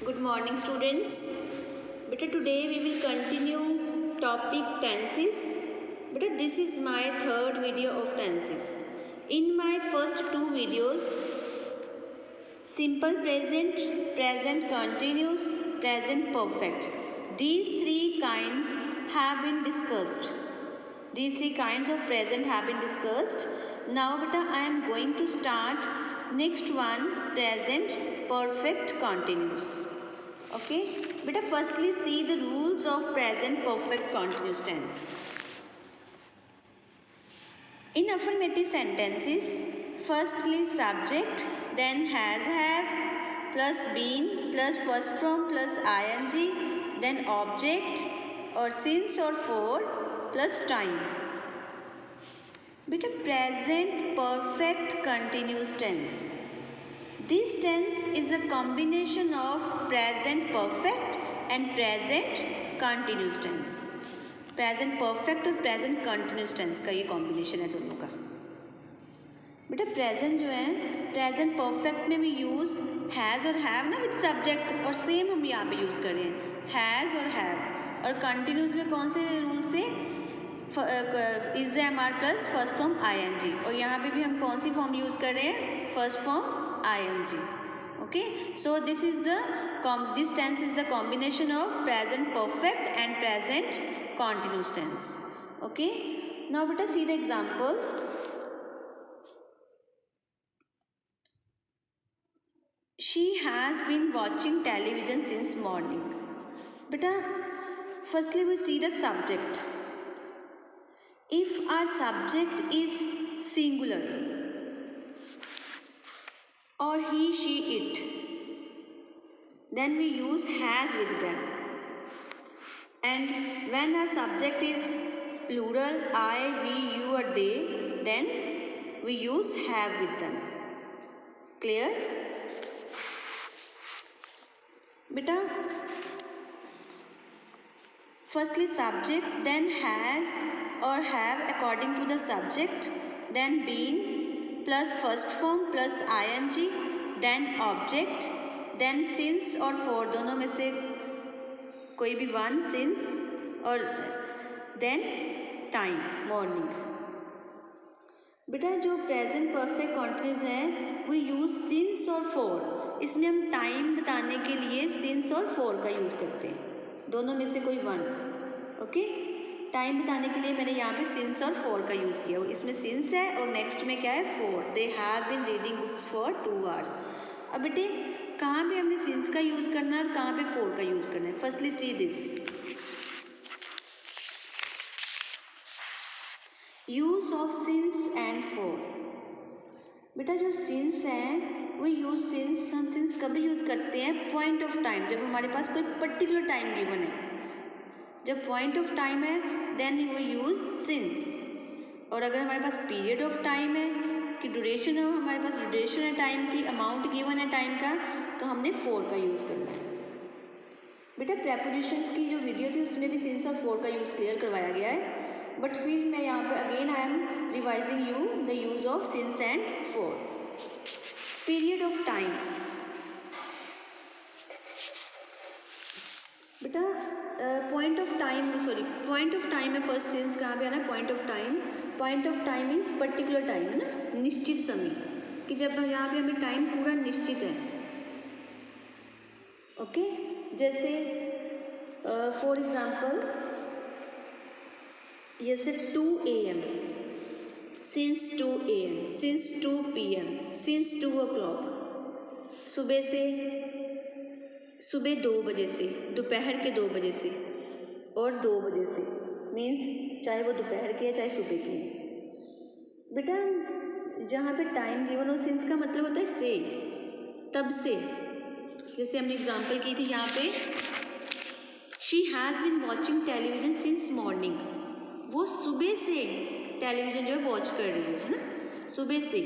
Good morning students. Beta today we will continue topic tenses. Beta this is my third video of tenses. In my first two videos simple present, present continuous, present perfect. These three kinds have been discussed. These three kinds of present have been discussed. Now beta I am going to start next one present perfect continuous. Okay, beta firstly see the rules of present perfect continuous tense. In affirmative sentences, firstly subject, then has have, plus been, plus first from, plus ing, then object or since or for, plus time. Beta present perfect continuous tense. This tense is a combination of present perfect and present continuous tense. Present perfect और present continuous tense का ये combination है दोनों का. बेटा present जो है present perfect में भी यूज़ हैज़ और हैव ना विद सब्जेक्ट, और सेम हम यहाँ पे यूज़ कर रहे हैं हैज़ और हैव. और कंटिन्यूस में कौन से रूल से is am are plus first form I N G, और यहाँ पे भी हम कौन सी फॉर्म यूज़ कर रहे हैं first form I N G. Okay, so this tense is the combination of present perfect and present continuous tense. Okay, now beta see the example. She has been watching television since morning. Beta firstly we see the subject. If our subject is singular or he, she, it, then we use has with them. And when our subject is plural, I, we, you or they, then we use have with them. Clear? Beta, firstly subject, then has or have according to the subject, then been plus first form plus ing, then object, then since और for, दोनों में से कोई भी one, since और then time, morning. बेटा जो present perfect continuous है वो यूज़ since और for. इसमें हम टाइम बताने के लिए since और for का यूज़ करते हैं, दोनों में से कोई वन. ओके, टाइम बताने के लिए मैंने यहाँ पे since और for का यूज़ किया. इसमें since है और नेक्स्ट में क्या है for. They have been reading books for 2 hours. अब बेटे कहाँ पे हमने since का यूज़ करना है और कहाँ पे for का यूज़ करना है. Firstly see this use of since and for. बेटा जो since है वो यूज़ since हम since कभी यूज़ करते हैं पॉइंट ऑफ टाइम, जब हमारे पास कोई पर्टिकुलर टाइम गिवन है. जब पॉइंट ऑफ टाइम है देन वो यूज़ since. और अगर हमारे पास पीरियड ऑफ टाइम है कि ड्यूरेशन हो, हमारे पास ड्यूरेशन है टाइम की, अमाउंट गिवन है टाइम का, तो हमने for का यूज़ करना है. बेटा प्रेपोजिशंस की जो वीडियो थी उसमें भी since और for का यूज़ क्लियर करवाया गया है, बट फिर मैं यहाँ पे again I am revising you the use of since and for. Period of time, बेटा पॉइंट ऑफ टाइम है फर्स्ट सेंस. कहाँ पे आना है point of time. Point of time means particular time है ना, निश्चित समय, कि जब यहाँ पे हमें टाइम पूरा निश्चित है. ओके, जैसे फॉर एग्जांपल जैसे 2 AM, since 2 AM, since 2 PM, since 2 o'clock. सुबह 2 बजे से, दोपहर के 2 बजे से और 2 बजे से, मीन्स चाहे वो दोपहर के है चाहे सुबह के है. बेटा जहाँ पे टाइम गिवन हो सिंस का मतलब होता है से, तब से. जैसे हमने एग्जांपल की थी यहाँ पे she has been watching television since morning. वो सुबह से टेलीविज़न जो है वॉच कर रही है ना, सुबह से.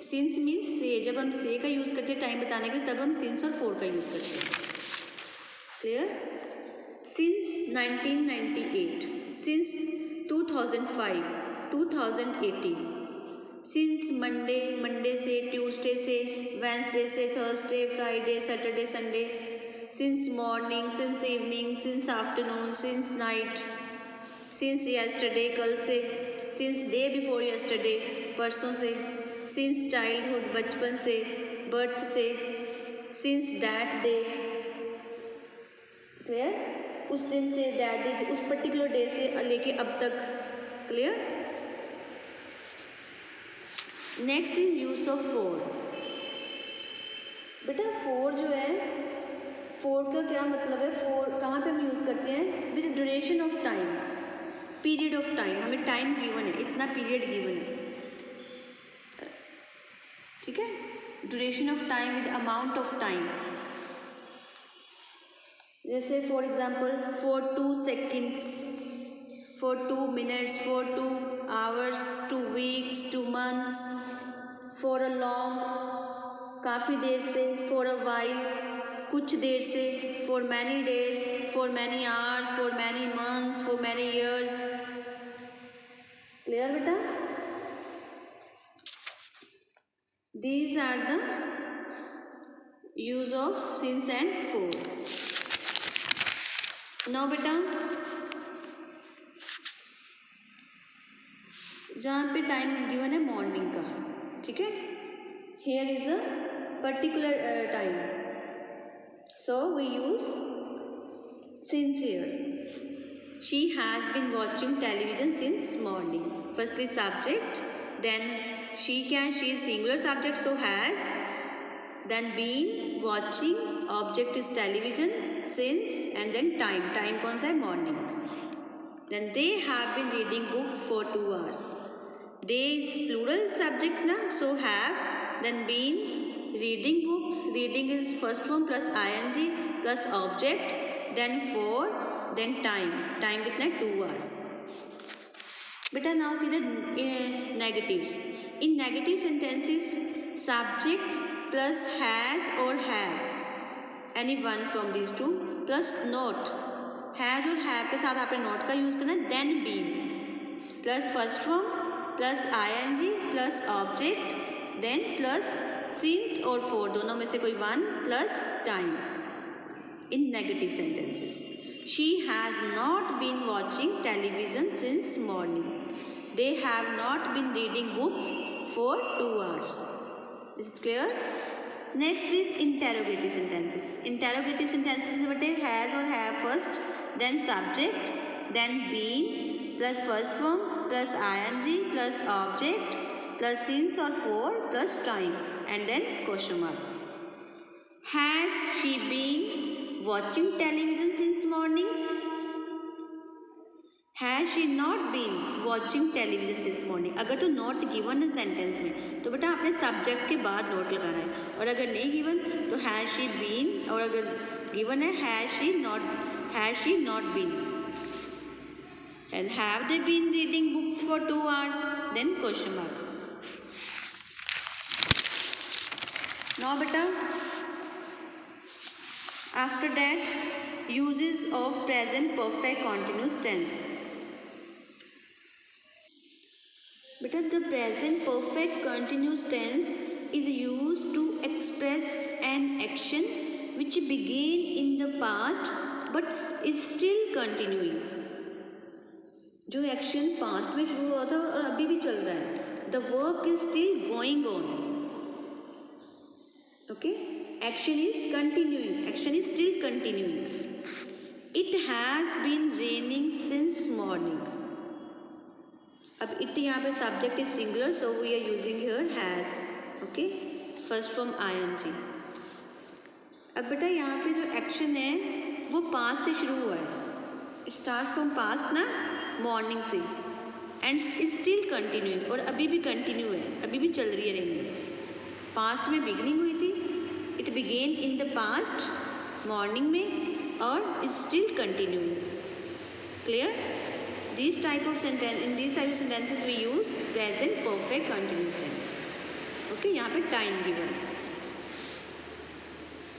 सिंस मीन्स से, जब हम से का यूज़ करते हैं टाइम बताने के लिए तब हम सिंस और for का यूज़ करते हैं. Clear? Since 1998, since 2005, 2018, since Monday से, ट्यूसडे से, वेंसडे से, Thursday, Friday, Saturday, Sunday. since morning, since evening, since afternoon, since night, since yesterday, कल से, since day before yesterday, परसों से, since childhood, बचपन से, birth से, since that day, clear? उस दिन से, that day, उस particular day से लेके अब तक, clear? Next is use of four. बेटा फोर जो है, फोर का क्या मतलब है, फोर कहाँ पे हम यूज़ करते हैं, with duration of time, period of time, हमें टाइम गिवन है, इतना पीरियड गिवन है, ठीक है, duration of time with amount of time. जैसे for example for 2 seconds, for 2 minutes, for 2 hours, 2 weeks, 2 months, for a long काफ़ी देर से, फॉर अ वाइल कुछ देर से, for many days, for many hours, for many months, for many years. Clear बेटा? These are the use of since and for. Now बेटा जहाँ पे टाइम गिवन है मॉर्निंग का, ठीक है, here is a particular time, so we use since here. She has been watching television since morning. Firstly subject, then she is singular subject, so has, then been watching, object is television, since, and then time कौन सा है, morning. Then they have been reading books for 2 hours. They is plural subject na, so have, then been reading books, reading is first form plus ing plus object, then for, then time कितना है, 2 hours. Beta now see the negatives. In negative sentences subject plus has or have, any one from these two, plus not, has और have के साथ आपने not का use करना है, then been plus first form plus ing plus object, then plus since और for, दोनों में से कोई one, plus time. In negative sentences she has not been watching television since morning, they have not been reading books for 2 hours. Is it clear? Next is interrogative sentences. Interrogative sentences बटे has और have first, then subject, then been plus first form plus ing plus object plus since or for plus time, and then question mark. Has she been watching television since morning? Has she not been watching television since morning? अगर तो not given है sentence में तो बेटा आपने subject के बाद not लगाना है, और अगर नहीं given तो has she been, और अगर given है has she not been, and have they been reading books for 2 hours, then question mark. Now beta after that uses of present perfect continuous tense. Beta the present perfect continuous tense is used to express an action which began in the past but is still continuing. जो action past में शुरू हुआ था और अभी भी चल रहा है, the work is still going on, okay, action is continuing, action is still continuing. It has been raining since morning. अब इट यहाँ पे subject is singular, so we are using here has, okay, first from ing. अब बेटा यहाँ पे जो action है वो पास्ट से शुरू हुआ है, इट स्टार्ट फ्रॉम पास्ट ना, मॉर्निंग से, एंड इज स्टिल कंटिन्यूइंग, और अभी भी कंटिन्यू है, अभी भी चल रही है रेनिंग. पास्ट में बिगनिंग हुई थी, it began in the past morning में, और is still continuing. Clear? This type of sentence, in this type of sentences we use present perfect continuous tense. Okay, यहाँ पे time given.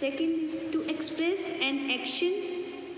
Second is to express an action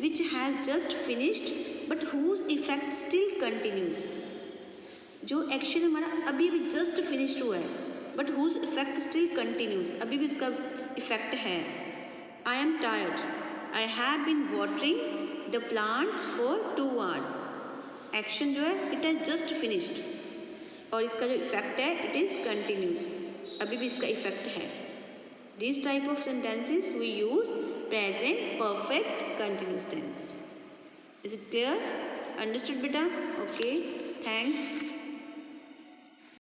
which has just finished but whose effect still continues. जो action हमारा अभी भी just finished हुआ है but whose effect still continues, अभी भी उसका इफेक्ट है. I am tired, I have been watering the plants for 2 hours. एक्शन जो है इट हैज़ जस्ट फिनिश्ड और इसका जो इफेक्ट है इट इज़ कंटिन्यूस, अभी भी इसका इफेक्ट है. This type of sentences we use present perfect continuous tense. Is it clear? Understood बेटा? Okay, thanks.